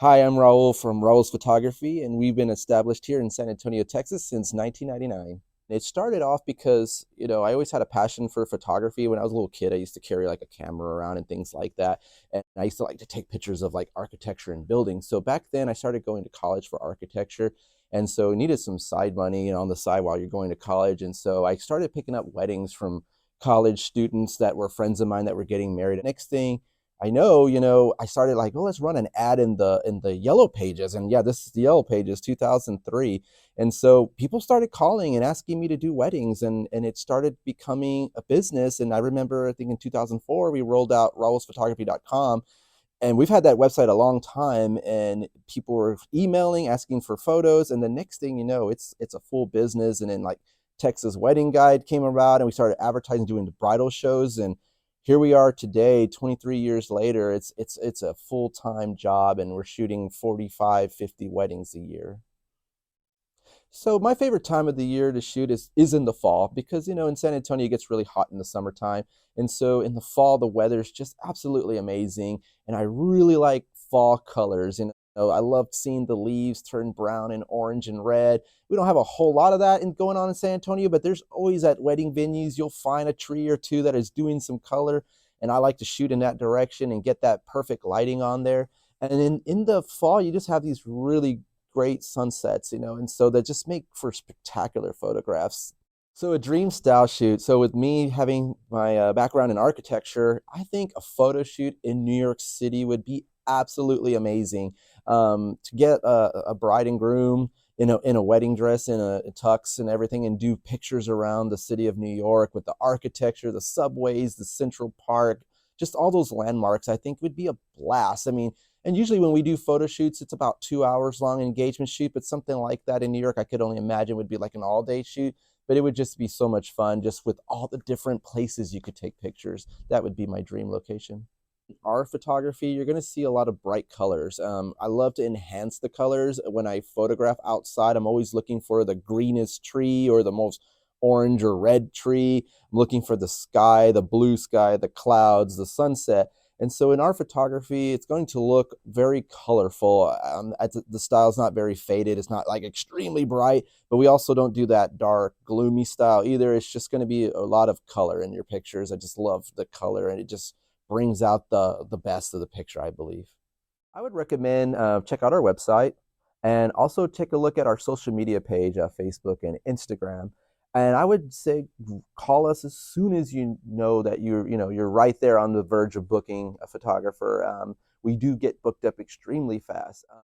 Hi, I'm Raul from Raul's Photography, and we've been established here in San Antonio, Texas since 1999. It started off because, I always had a passion for photography. When I was a little kid, I used to carry like a camera around and things like that. And I used to like to take pictures of like architecture and buildings. So back then I started going to college for architecture. And so needed some side money, on the side while you're going to college. And so I started picking up weddings from college students that were friends of mine that were getting married. Next thing I know, I started like, oh, let's run an ad in the yellow pages. And yeah, this is the yellow pages, 2003. And so people started calling and asking me to do weddings, and it started becoming a business. And I remember, I think in 2004, we rolled out raulsphotography.com, and we've had that website a long time, and people were emailing asking for photos, and the next thing you know, it's a full business. And then like Texas Wedding Guide came about, and we started advertising, doing the bridal shows, and here we are today, 23 years later. It's a full-time job, and we're shooting 45, 50 weddings a year. So my favorite time of the year to shoot is in the fall, because in San Antonio it gets really hot in the summertime. And so in the fall the weather's just absolutely amazing, and I really like fall colors. I love seeing the leaves turn brown and orange and red. We don't have a whole lot of that going on in San Antonio, but there's always at wedding venues you'll find a tree or two that is doing some color, and I like to shoot in that direction and get that perfect lighting on there. And in the fall you just have these really great sunsets, and so that just make for spectacular photographs. So a dream style shoot. So with me having my background in architecture, I think a photo shoot in New York City would be absolutely amazing. To get a bride and groom in a wedding dress, in a tux and everything, and do pictures around the city of New York with the architecture, the subways, the Central Park, just all those landmarks, I think would be a blast. I mean, and usually when we do photo shoots, it's about 2 hours long engagement shoot, but something like that in New York, I could only imagine would be like an all day shoot. But it would just be so much fun, just with all the different places you could take pictures. That would be my dream location. Our photography, you're going to see a lot of bright colors. I love to enhance the colors. When I photograph outside, I'm always looking for the greenest tree or the most orange or red tree. I'm looking for the sky, the blue sky, the clouds, the sunset. And so in our photography, it's going to look very colorful. The style's not very faded. It's not like extremely bright, but we also don't do that dark, gloomy style either. It's just going to be a lot of color in your pictures. I just love the color, and it just brings out the best of the picture, I believe. I would recommend check out our website, and also take a look at our social media page, Facebook and Instagram. And I would say call us as soon as you know that you're right there on the verge of booking a photographer. We do get booked up extremely fast.